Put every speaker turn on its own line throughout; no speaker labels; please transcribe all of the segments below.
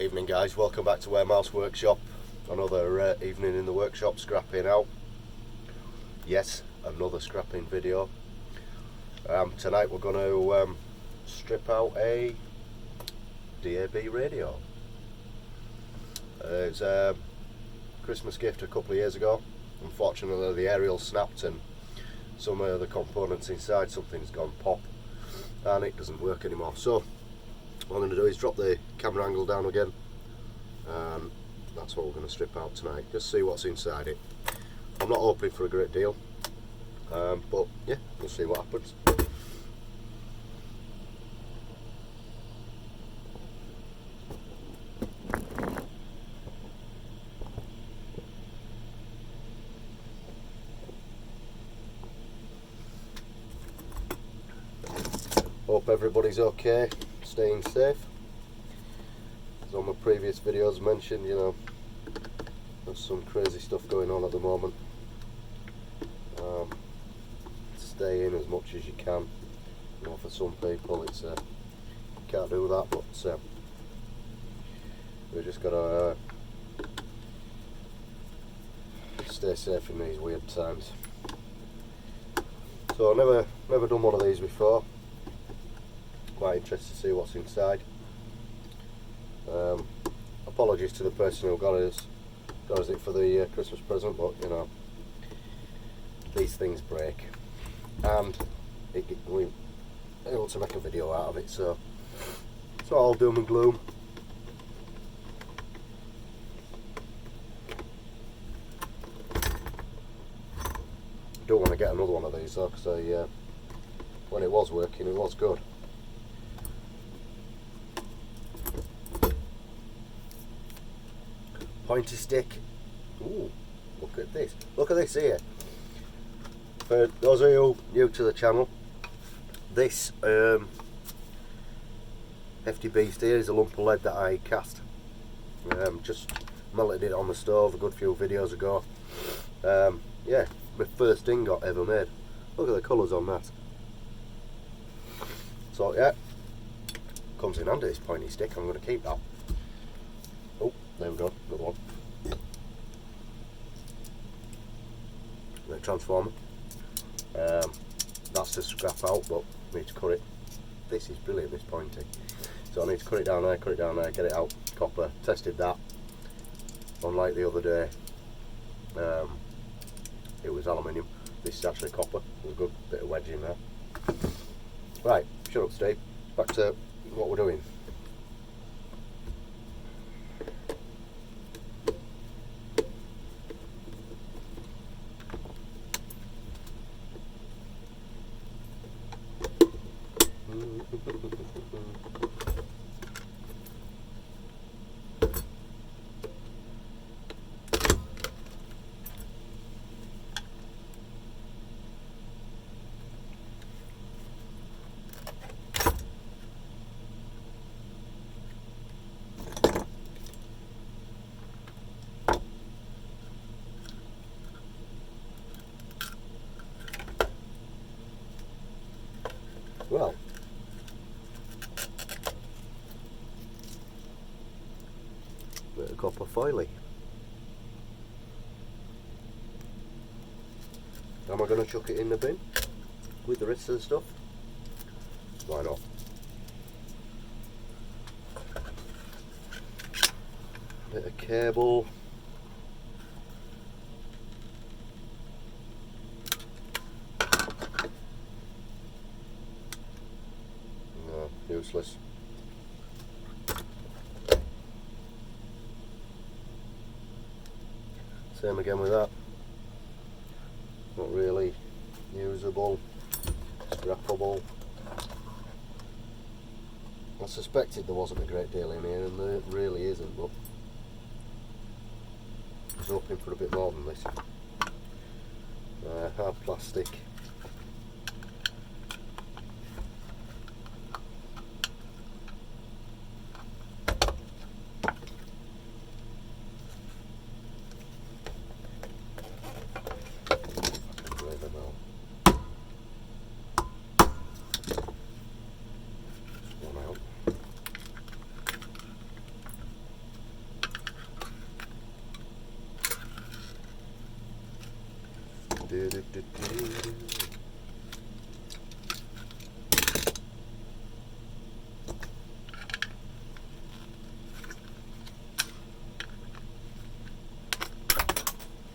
Evening guys, welcome back to Weremouse Workshop. Another evening in the workshop scrapping out. Yes, another scrapping video. Tonight we're going to strip out a DAB radio. It's a Christmas gift a couple of years ago. Unfortunately the aerial snapped and some of the components inside, something's gone pop and it doesn't work anymore. So what I'm going to do is drop the camera angle down again, and that's what we're going to strip out tonight. Just see what's inside it. I'm not hoping for a great deal, but yeah, we'll see what happens. Hope everybody's okay, staying safe. As on my previous videos mentioned, you know, there's some crazy stuff going on at the moment. Stay in as much as you can. You know, for some people it's you can't do that, but we've just got to stay safe in these weird times. So I've never done one of these before. Quite interested to see what's inside. Apologies to the person who got us it for the Christmas present, but you know, these things break, and we're able to make a video out of it, so it's not all doom and gloom. I don't want to get another one of these though, because when it was working, it was good. Pointy stick. Ooh, look at this. Look at this here. For those of you new to the channel, this hefty beast here is a lump of lead that I cast. Just melted it on the stove a good few videos ago. Yeah, my first ingot ever made. Look at the colours on that. So yeah, comes in handy, this pointy stick. I'm going to keep that. Oh, there we go, another one. The transformer. That's to scrap out, but I need to cut it. This is brilliant, this pointy. So I need to cut it down there, get it out. Copper. Tested that. Unlike the other day, it was aluminium. This is actually copper. There's a good bit of wedge in there. Right, shut up Steve. Back to what we're doing. Well, bit of copper foilie. Am I going to chuck it in the bin with the rest of the stuff? Why not? Bit of cable. No, useless. Same again with that. Not really usable, scrappable. I suspected there wasn't a great deal in here, and there really isn't, but I was hoping for a bit more than this. Hard plastic.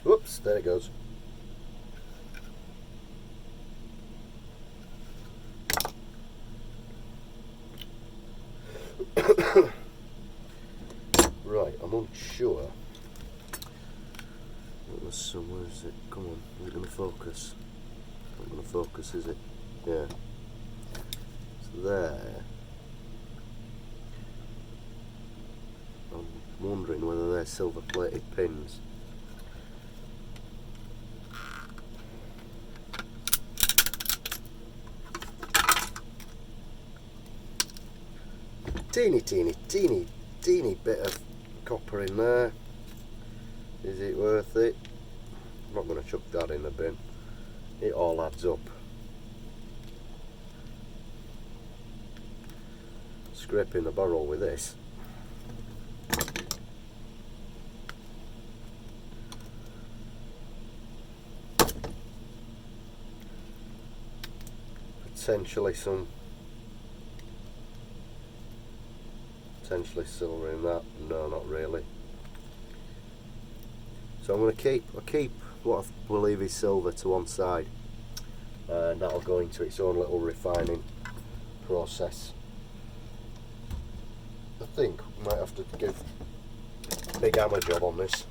Whoops, there it goes. Right, I'm unsure. So where is it? Come on, is it going to focus? Not going to focus, is it? Yeah. So there. I'm wondering whether they're silver plated pins. Teeny bit of copper in there. Is it worth it? I'm not going to chuck that in the bin. It all adds up. Scraping the barrel with this. Potentially silver in that. No, not really. So I'm going to keep what I believe is silver to one side, and that'll go into its own little refining process. I think we might have to give a big hammer job on this.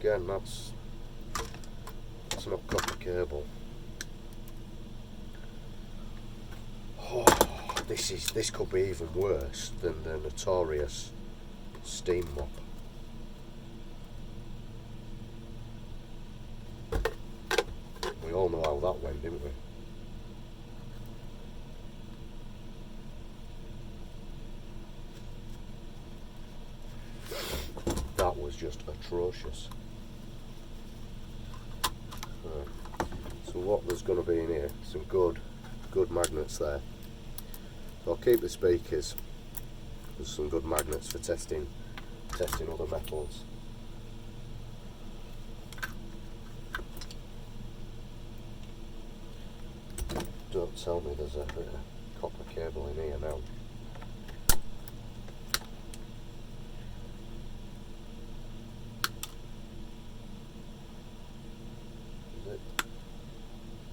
Again, that's not copper cable. Oh, this could be even worse than the notorious steam mop. We all know how that went, didn't we? That was just atrocious. Right. So what there's going to be in here? Some good magnets there. So I'll keep the speakers. There's some good magnets for testing other metals. Don't tell me there's a bit of copper cable in here now. Is it?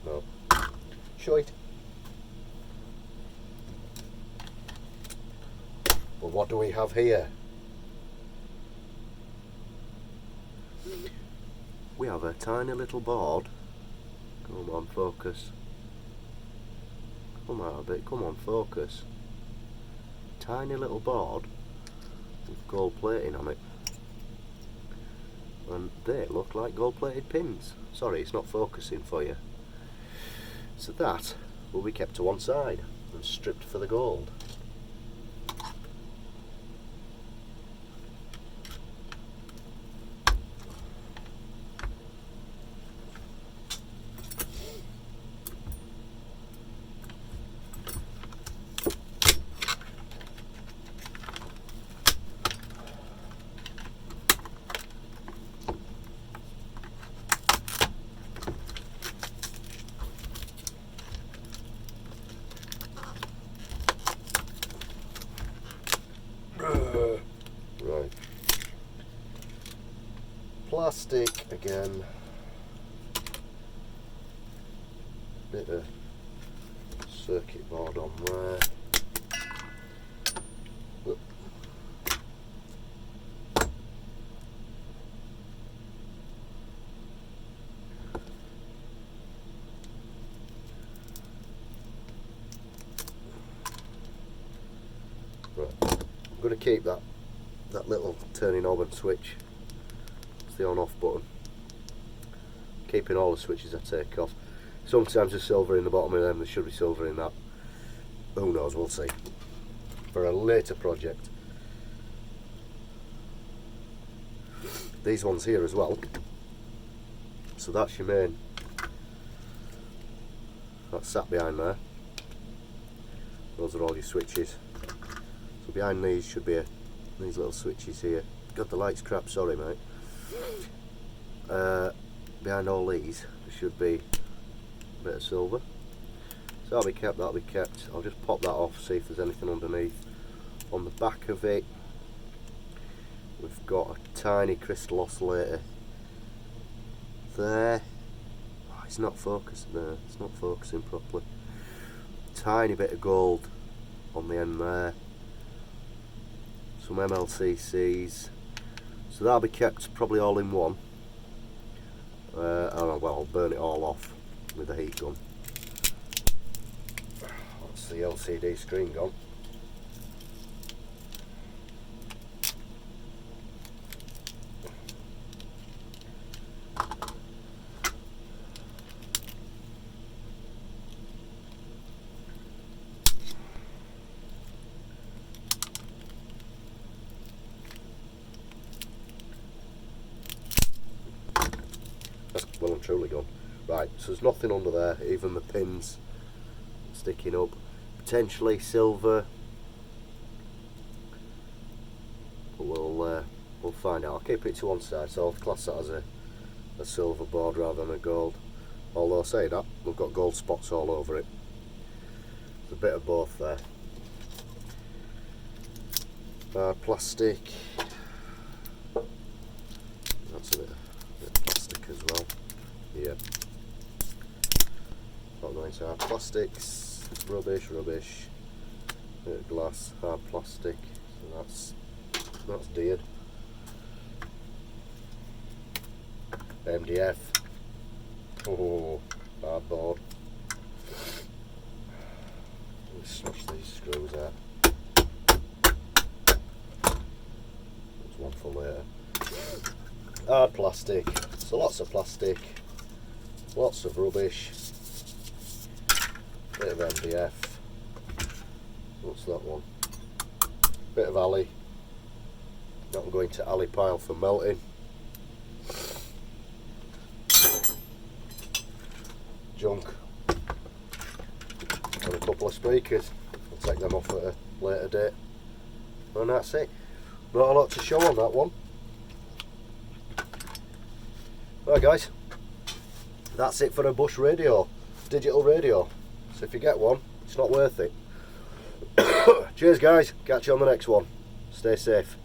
No. Shite. Well, what do we have here? We have a tiny little board. Come on, focus. Come out a bit, come on, focus. Tiny little board with gold plating on it. And they look like gold plated pins. Sorry, it's not focusing for you. So that will be kept to one side and stripped for the gold. Right. Plastic again. Bit of circuit board on there. Whoop. Right. I'm going to keep that little turning knob and switch. It's the on off button. Keeping all the switches I take off. Sometimes there's silver in the bottom of them, there should be silver in that. Who knows, we'll see. For a later project. These ones here as well. So that's your main. That's sat behind there. Those are all your switches. So behind these should be these little switches here. God, the light's crap, sorry mate. Behind all these there should be a bit of silver. So that'll be kept. I'll just pop that off, see if there's anything underneath. On the back of it we've got a tiny crystal oscillator there. Oh, it's not focusing there, it's not focusing properly. Tiny bit of gold on the end there. Some MLCCs. So that'll be kept probably all in one. Well, I'll burn it all off with a heat gun. That's the LCD screen gone. That's well and truly gone. Right, so there's nothing under there, even the pins sticking up. Potentially silver, but we'll find out. I'll keep it to one side, so I'll class that as a silver board rather than a gold. Although say that, we've got gold spots all over it. There's a bit of both there. Plastic. That's a bit of plastic as well. Yeah. Not nice hard plastics. Rubbish. Bit of glass, hard plastic. So that's deared. MDF. Oh, cardboard. Let's smash these screws out. There's one for later. Hard plastic. So lots of plastic. Lots of rubbish. Bit of MDF. What's that one? Bit of alley. Not going to alley pile for melting. Junk. And a couple of speakers. I'll take them off at a later date. And that's it. Not a lot to show on that one. Right guys, that's it for a bush radio, digital radio. So if you get one, it's not worth it. Cheers guys, catch you on the next one. Stay safe.